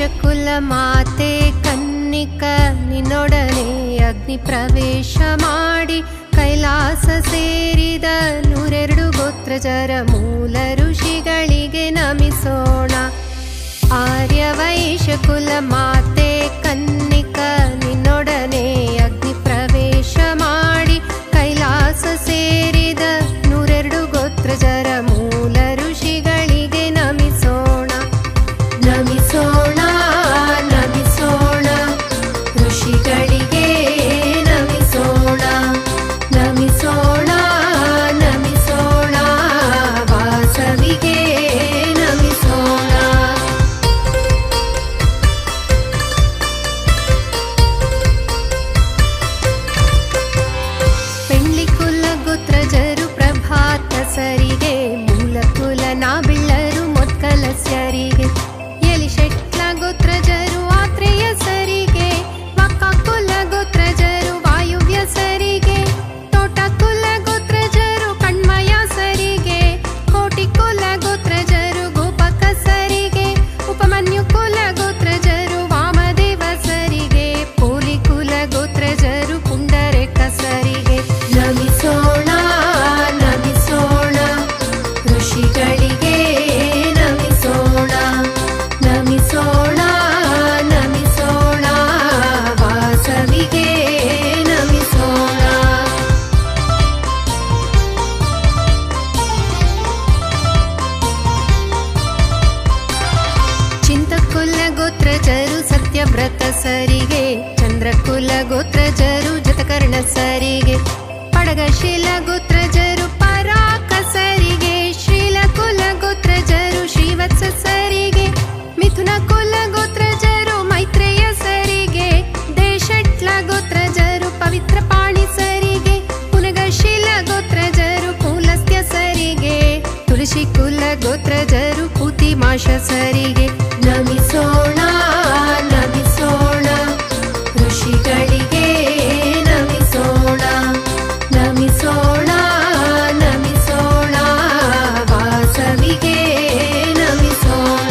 ವೈಶ್ಯಕುಲ ಮಾತೆ ಕನ್ನಿಕ ನಿನ್ನೊಡನೆ ಅಗ್ನಿ ಪ್ರವೇಶ ಮಾಡಿ ಕೈಲಾಸ ಸೇರಿದ 102 ಗೋತ್ರಜರ ಮೂಲ ಋಷಿಗಳಿಗೆ ನಮಿಸೋಣ. ಆರ್ಯ ವೈಶ್ಯಕುಲ ಮಾತೆ ಕನ್ನಿಕ ನಿನ್ನೊಡನೆ ಅಗ್ನಿ ಪ್ರವೇಶ ಮಾಡಿ ಕೈಲಾಸ ಸೇರಿದ 102 ಗೋತ್ರಜರ ಮೂಲ ಋಷಿಗಳಿಗೆ ನಮಿಸೋಣ. ನಮಿಸೋಣ ನಮಿಸೋಣ ಋಷಿಗಳಿಗೆ ನಮಿಸೋಣ. ನಮಿಸೋಣ ನಮಿಸೋಣ ವಾಸವಿಗೆ ನಮಿಸೋಣ. ಪೆಂಡ್ಲಿಕುಲ ಗೋತ್ರಜರು ಪ್ರಭಾತ ಸರಿಗೆ, ಮೂಲಕುಲ ನಾಬಿಳ್ಳರು ಮೊತ್ಕಲಸ್ಯರಿಗೆ, ಎಲಿಶೆಟ್ಲ ಗೋತ್ರಜರು ಆತ್ರೇಯ ಸರಿಗೆ, ವಕ್ಕಕುಲ ಗೋತ್ರಜರು ವಾಯುವ್ಯ ಸರಿಗೆ, ತೋಟಕುಲ ಗೋತ್ರಜರು ಕಣ್ಮಯ ಸರಿಗೆ, ಕೋಟಿಕುಲ ಗೋತ್ರಜರು ಗೋಪಕ ಸರಿಗೆ, ಉಪಮನ್ಯುಕುಲ ಗೋತ್ರಜರು ವಾಮದೇವ ಸರಿಗೆ, ಪೋಲಿಕುಲ ಗೋತ್ರಜರು ಪುಂಡರೇಕ ಸರಿಗೆ. ನಮಿಸೋಣ ನಮಿಸೋಣ ಋಷಿಗಳಿಗೆ ನಮಿಸೋಣ. ನಮಿಸೋಣ ನಮಿಸೋಣ ವಾಸವಿಗೆ ನಮಿಸೋಣ. ಚಿಂತಕುಲ ಗೋತ್ರಜರು ಸತ್ಯವ್ರತ ಸರಿಗೆ, ಚಂದ್ರಕುಲ ಗೋತ್ರಜರು ಜತಕರ್ಣ ಸರಿಗೆ, ಪಡಗಶೀಲ ಗೋತ್ರಜರು ಪರಾಕ ಸರಿಗೆ, ಶ್ರೀಲಕುಲ ಗೋತ್ರಜರು ಶ್ರೀವತ್ಸ ಸರಿಗೆ, ಮಿಥುನ ಕುಲ ಗೋತ್ರಜರು ಮೈತ್ರೇಯ ಸರಿಗೆ, ದೇಶಟ್ಲ ಗೋತ್ರಜರು ಪವಿತ್ರ ಪಾಣಿ ಸರಿಗೆ, ಪುನಗಶೀಲ ಗೋತ್ರಜರು ಪೂಲಸ್ತ್ಯ ಸರಿಗೆ, ತುಳಸಿ ಕುಲ ಗೋತ್ರಜರು ಪೂತಿಮಾಶ ಸರಿಗೆ. ನಮಿಸೋಣ ನಮಿಸೋಣ ಋಷಿಗಳಿಗೆ ನಮಿಸೋಣ. ನಮಿಸೋಣ ನಮಿಸೋಣ ವಾಸವಿಗೆ ನಮಿಸೋಣ.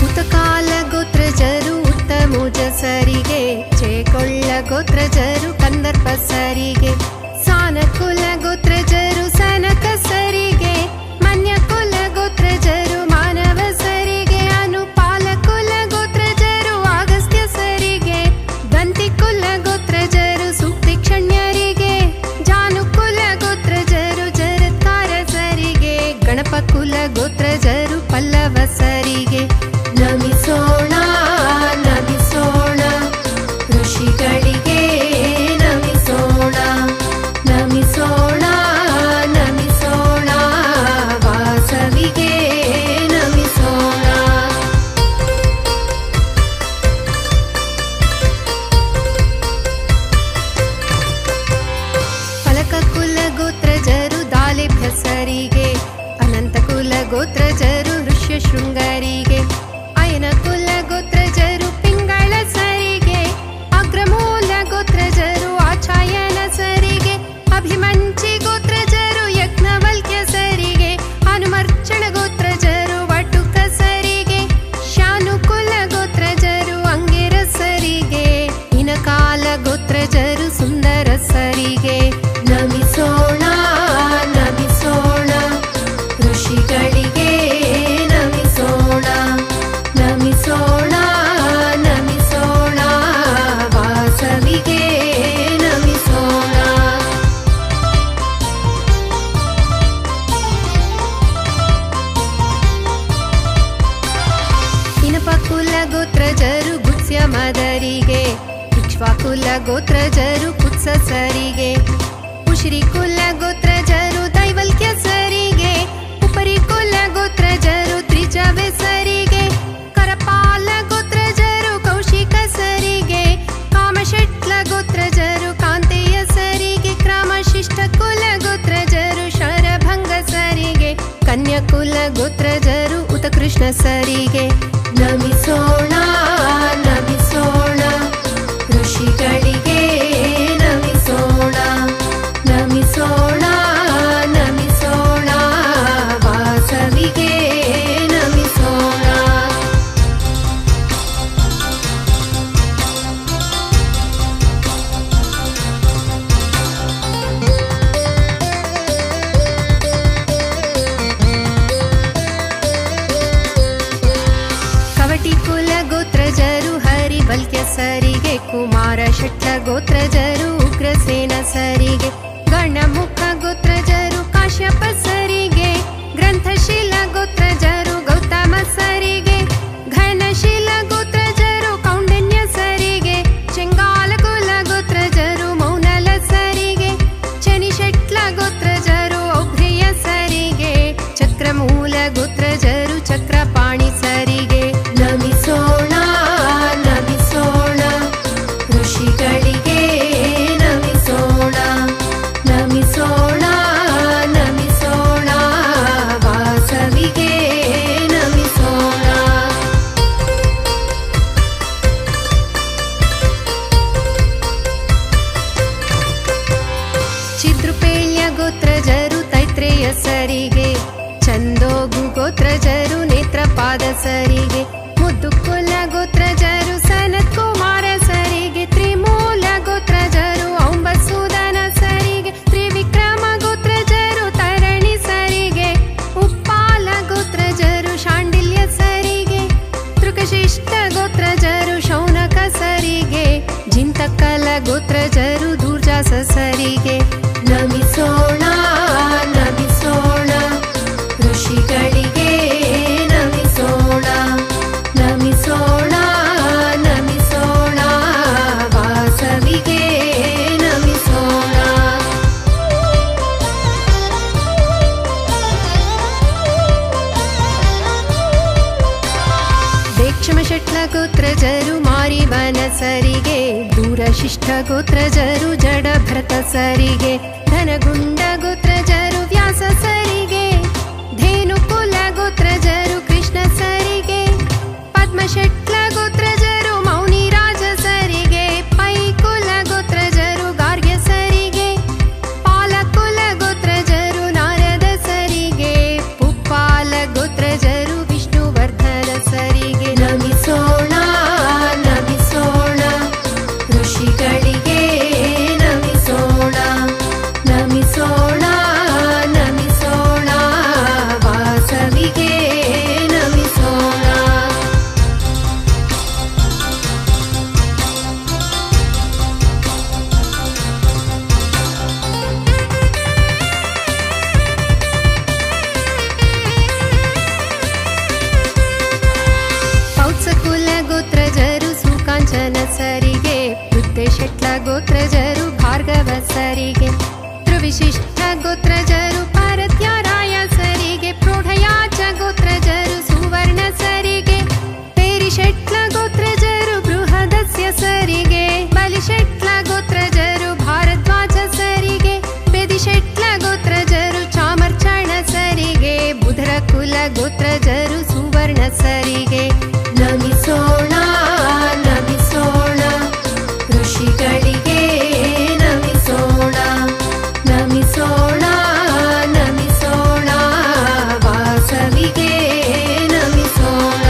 ಉತಕಾಲ ಗೋತ್ರಜರು ಉತ್ತಮುಜ ಸರಿಗೆ, ಚೇಕೊಳ್ಳ ಗೋತ್ರಜರು ಕಂದರ್ಪ ಸರಿಗೆ, ಸಾನಕುಲ ಗೋತ್ರಜರು ಸನಕ ಸರಿಗೆ, ಮನ್ಯಕುಲ ಗೋತ್ರಜರು ಮಾನವ ಸರಿಗೆ, ಅನುಪಾಲಕುಲ ಗೋತ್ರಜರು ಅಗಸ್ತ್ಯ ಸರಿಗೆ, ಗಂತಿಕುಲ ಗೋತ್ರಜರು ಸೂಕ್ತಿಕ್ಷಣ್ಯರಿಗೆ, ಜಾನುಕುಲ ಗೋತ್ರಜರು ಜರತ್ಕಾರ ಸರಿಗೆ, ಗಣಪಕುಲ ಗೋತ್ರಜರು ಪಲ್ಲವ ಸರಿಗೆ. ನಮಿಸೋಣ ನಮಿಸೋಣ ಋಷಿಗಳಿಗೆ ನಮಿಸೋಣ. ನಮಿಸೋಣ ನಮಿಸೋಣ ವಾಸವಿಗೆ ನಮಿಸೋಣ. ಫಲಕಕುಲ ಗೋತ್ರಜರು ದಾಲಿಭ್ಯ ಸರಿಗೆ, ಅನಂತಕುಲ ಗೋತ್ರಜರು ಋಷ್ಯ ಶೃಂಗರಿಗೆ, ಅಯನಕುಲ ಗೋತ್ರಜರು ಪಿಂಗಳ ಸರಿಗೆ, ಅಗ್ರಮೂಲ ಗೋತ್ರಜರು ಆಚಾಯನ ಸರಿಗೆ, ಅಭಿಮಂಚಿ ಗೋತ್ರಜರು ಯಜ್ಞವಲ್ಕ್ಯ ಸರಿಗೆ, ಹನುಮರ್ಚಣ ಗೋತ್ರಜರು ವಟುಕ ಸರಿಗೆ, ಶಾನುಕುಲ ಗೋತ್ರಜರು ಅಂಗಿರ ಸರಿಗೆ, ಇನಕಾಲ ಗೋತ್ರಜರು ಸುಂದರ ಸರಿಗೆ. ನಮಿಸೋಣ ನಮಿಸೋಣ ಋಷಿಗಳಿಗೆ ನಮಿಸೋಣ. ನಮಿಸೋಣ ನಮಿಸೋಣ ವಾಸವಿಗೆ ನಮಿಸೋಣ. ಇನಪಕುಲ ಗೋತ್ರಜರು ಗುತ್ಸ್ಯ ಮದರಿಗೆ, ಇಕ್ಷ್ವಾಕುಲ ಗೋತ್ರಜರು ಕುತ್ಸ ಸರಿಗೆ, ಉಶ್ರೀಕುಲ ಗೋತ್ರಜರು ದೈವಲ್ಕ್ಯ ಸರಿಗೆ, ಉಪರಿಕುಲ ಗೋತ್ರಜರು ತ್ರಿಜವೆ ಸರಿಗೆ, ಕರಪಾಲ ಗೋತ್ರಜರು ಕೌಶಿಕ ಸರಿಗೆ, ಕಾಮಶೆಟ್ಲ ಗೋತ್ರಜರು ಕಾಂತೆಯ ಸರಿಗೆ, ಕ್ರಮಶಿಷ್ಟ ಕುಲ ಗೋತ್ರಜರು ಶರಭಂಗ ಸರಿಗೆ, ಕನ್ಯಕುಲ ಗೋತ್ರಜರು ಉತಕೃಷ್ಣ ಸರಿಗೆ. ನಮಿಸೋಣ ಶಟ್ಲ ಗೋತ್ರಜರು ಉಗ್ರಸೇನ ಸರಿಗೆ, ಗಣಮುಖ ಗೋತ್ರಜರು ಕಾಶ್ಯಪ ಸರಿಗೆ, ಗ್ರಂಥಶೀಲ ಗೋತ್ರಜರು ಗೌತಮ ಸರಿಗೆ, ಘನಶೀಲ ಗೋತ್ರಜರು ಕೌಂಡನ್ಯ ಸರಿಗೆ, ಚೆಂಗಾಲ ಕುಲ ಗೋತ್ರಜರು ಮೌನಲ ಸರಿಗೆ, ಚನಿಶಟ್ಲ ಗೋತ್ರಜರು ಔಭ್ರಿಯ ಸರಿಗೆ, ಚಕ್ರಮೂಲ ಗೋತ್ರಜರು ಚಕ್ರಪಾಣಿ ಸರಿಗೆ. ನಮಿಸೋಣ ನಮಿಸೋಣ ಋಷಿಗಳಿಗೆ ನಮಿಸೋಣ, ನಮಿಸೋಣ ನಮಿಸೋಣ ವಾಸವಿಗೆ ನಮಿಸೋಣ. ಚಿದ್ರುಪೇಳ್ಯ ಗೋತ್ರಜರು ತೈತ್ರೇಯ ಸರಿಗೆ, ಚಂದೋಗು ಗೋತ್ರಜರು ನೇತ್ರಪಾದ ಸರಿಗೆ, ಮುದ್ದುಕುಲ ಗೋತ್ರಜರು ಸನತ್ ಕುಮಾರ ಸರಿಗೆ, ತ್ರಿಮೂಲ ಗೋತ್ರಜರು ಔಂಬಸೂದನ ಸರಿಗೆ, ತ್ರಿವಿಕ್ರಮ ಗೋತ್ರಜರು ತರಣಿ ಸರಿಗೆ, ಉಪ್ಪಾಲ ಗೋತ್ರಜರು ಶಾಂಡಿಲ್ಯ ಸರಿಗೆ, ತೃಕಶಿಷ್ಟ ಗೋತ್ರಜರು ಶೌನಕ ಸರಿಗೆ, ಜಿಂತಕಲ ಗೋತ್ರಜರು ಧೂರ್ಜಾಸ ಸರಿಗೆ. ನಮಿಸೋಣ ನಮಿಸೋಣ ಋಷಿಗಳಿಗೆ ನಮಿಸೋಣ, ನಮಿಸೋಣ ನಮಿಸೋಣ ವಾಸವಿಗೆ ನಮಿಸೋಣ. ದೇಕ್ಷಮ ಶಟ್ಲ ಗೋತ್ರಜರು ಮಾರಿವನ ಸರಿಗೆ, ದೂರಶಿಷ್ಟ ಗೋತ್ರಜರು ಜಡಭರತ ಸರಿಗೆ, ಧನಗುಂಡ ಗೋತ್ರಜರು ವ್ಯಾಸ ಸರಿಗೆ, ಧೇನುಕುಲ ಗೋತ್ರಜರು ಕೃಷ್ಣ ಸರಿಗೆ, ಪದ್ಮಶಟ್ಲ ಗೋತ್ರಜರು ಮೌನಿರಾಜ ಸರಿಗೆ, ಪೈಕುಲ ಗೋತ್ರಜರು ಗಾರ್ಗ್ಯ ಸರಿಗೆ, ಪಾಲಕುಲ ಗೋತ್ರಜರು ನಾರದ ಸರಿಗೆ, ಪುಪ್ಪಾಲ ಗೋತ್ರಜರು ವಿಷ್ಣುವರ್ಧನ ಸರಿಗೆ. ನಮಿಸೋಣ ನಮಿಸೋಣ ಋಷಿಗಳಿಗೆ ನಮಿಸೋಣ, ನಮಿಸೋಣ ನಮಿಸೋಣ ವಾಸವಿಗೆ ನಮಿಸೋಣ. ಪೌತ್ಸಕುಲ ಗೋತ್ರಜರು ಸುಕಾಂಚನ ಸರಿಗೆ, ಬುದ್ಧಶಟ್ಲ ಗೋತ್ರಜರು ಭಾರ್ಗವ ಸರಿಗೆ, ಧ್ರುವಿಶಿಷ್ಟ ಗೋತ್ರಜರು ಪಾರತ್ಯಾರಾಯ ಸರಿಗೆ, ಪ್ರೌಢಯಾಚ ಗೋತ್ರಜರು ಸುವರ್ಣ ಸರಿಗೆ, ಪೇರಿಶಟ್ಲ ಗೋತ್ರಜರು ಬೃಹದಸ್ಯ ಸರಿಗೆ, ಬಲಿಶಟ್ಲ ಗೋತ್ರಜರು ಭಾರದ್ವಾಜ ಸರಿಗೆ, ಬೆದಿಶಟ್ಲ ಗೋತ್ರಜರು ಚಾಮರ್ಚಣ ಸರಿಗೆ, ಬುಧರ ಕುಲ ಗೋತ್ರಜರು ಸುವರ್ಣ ಸರಿಗೆ. ನಮಿಸೋಣ ನಮಿಸೋಣ ಋಷಿಗಳಿಗೆ ನಮಿಸೋಣ, ನಮಿಸೋಣ ನಮಿಸೋಣ ವಾಸವಿಗೆ ನಮಿಸೋಣ.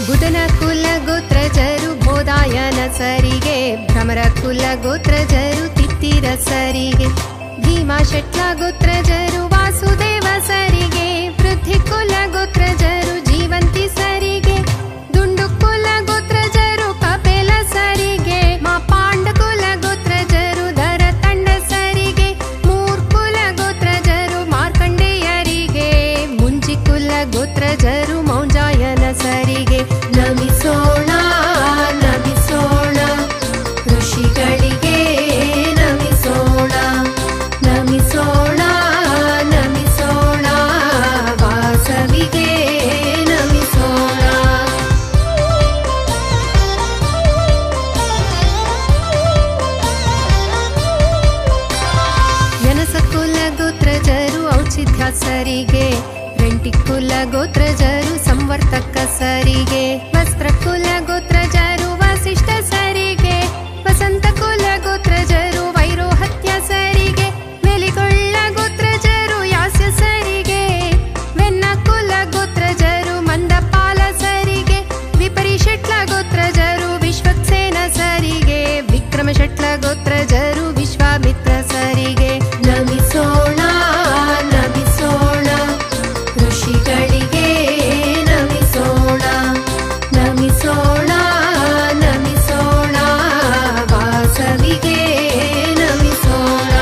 ಬುಧನ ಕುಲ ಗೋತ್ರಜರು ಬೋಧಾಯನ ಸರಿಗೆ, ಭ್ರಮರ ಕುಲ ಗೋತ್ರಜರು ತಿತ್ತಿರ ಸರಿಗೆ, ಭೀಮಾಶಟ್ಲ ಗೋತ್ರಜರು ವಾಸುದೇವ ಸರಿಗೆ, ವೃದ್ಧಿ ಕುಲ ಗೋತ್ರಜರು ಜೀವಂತಿ ಸರಿಗೆ, ದುಂಡು ಕುಲ ಗೋತ್ರಜರು ಕಪೇಲ ಸರಿಗೆ, ಮಾ ಪಾಂಡ ಕುಲ ಗೋತ್ರಜರು ದರ ತಂಡ ಸರಿಗೆ, ಮೂರ್ಕುಲ ಗೋತ್ರಜರು ಮಾರ್ಕಂಡೇಯರಿಗೆ, ಮುಂಜಿ ಕುಲ ಗೋತ್ರಜರು ಮೌಂಜಾಯನ ಸರಿಗೆ. ನಮಿಸೋಣ ನಮಿಸೋಣ ಋಷಿಗಳಿಗೆ ನಮಿಸೋಣ, ನಮಿಸೋಣ ನಮಿಸೋಣ ವಾಸವಿಗೆ ನಮಿಸೋಣ. ಯನಸಕುಲ ಗೋತ್ರಜರು ಔಚಿತ್ಯ ಸರಿಗೆ, ರೆಂಟಿಕುಲ ಗೋತ್ರಜರು ಸಂವರ್ತಕ ಸರಿಗೆ, ವಸ್ತ್ರಕುಲ ಗೋತ್ರಜರು ವಸಿಷ್ಠ ಸರಿಗೆ, ವಸಂತ ಕುಲ ಗೋತ್ರಜರು ವೈರೋಹತ್ಯ ಸರಿಗೆ, ಮೆಲಿಗೊಳ್ಳ ಗೋತ್ರಜರು ಯಾಸ್ಯ ಸರಿಗೆ, ವೆನ್ನ ಕುಲ ಗೋತ್ರಜರು ಮಂದಪಾಲ ಸರಿಗೆ, ವಿಪರಿಶಟ್ಲ ಗೋತ್ರಜರು ವಿಶ್ವಕ್ಸೇನ ಸರಿಗೆ, ವಿಕ್ರಮಶಟ್ಲ ಗೋತ್ರಜರು ವಿಶ್ವಾಮಿತ್ರ ಸರಿಗೆ. ನಮಿಸೋಣ ನಮಿಸೋಣ ಋಷಿಗ ಋಷಿಗಳಿಗೆ ನಮಿಸೋಣ ನಮಿಸೋಣ ನಮಿಸೋಣ ವಾಸವಿಗೆ ನಮಿಸೋಣ.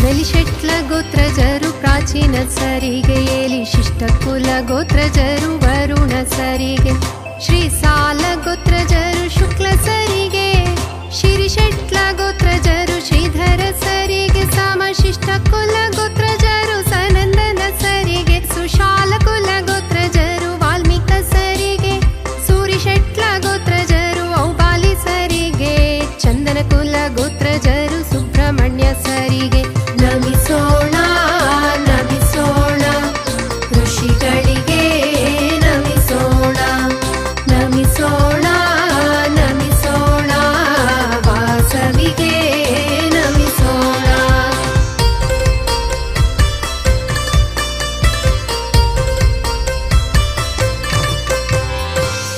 ವೆಲಿಶೆಟ್ಲ ಗೋತ್ರಜರು ಪ್ರಾಚೀನ ಸರಿಗೆ, ಏಲಿ ಶಿಷ್ಟ ಕುಲ ಗೋತ್ರಜರು ವರುಣ ಸರಿಗೆ, ಶ್ರೀ ಸಾಲ ಗೋತ್ರಜರು ಶುಕ್ಲ ಸರಿಗೆ, ಶಿರಿಶೆಟ್ಲ ಗೋತ್ರಜರು ಶ್ರೀಧರ ಸರಿಗೆ, ಸಮಶಿಷ್ಟ ಕುಲ ಗೋತ್ರಜರು ಸನಂದನ ಸರಿಗೆ, ಸುಶಾಲ ಕುಲ ಗೋತ್ರಜರು ವಾಲ್ಮೀಕ ಸರಿಗೆ, ಸೂರಿಶೆಟ್ಲ ಗೋತ್ರಜರು ಔಬಾಲಿ ಸರಿಗೆ, ಚಂದನ ಕುಲ ಗೋತ್ರಜರು ಸುಬ್ರಹ್ಮಣ್ಯ ಸರಿಗೆ ನಮಿಸೋಣ ನಮಿಸೋಣ ಋಷಿಗಳಿಗೆ ನಮಿಸೋಣ ನಮಿಸೋಣ ನಮಿಸೋಣ ವಾಸವಿಗೆ ನಮಿಸೋಣ.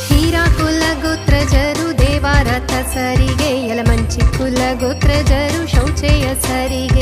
ಹೀರಾ ಕುಲ ಗೋತ್ರಜರು ದೇವಾರಥ ಸರಿಗೆ, ಯಲಮಂಚಿ ಕುಲ ಗೋತ್ರಜರು ಶೌಚೇಯ ಸರಿಗೆ,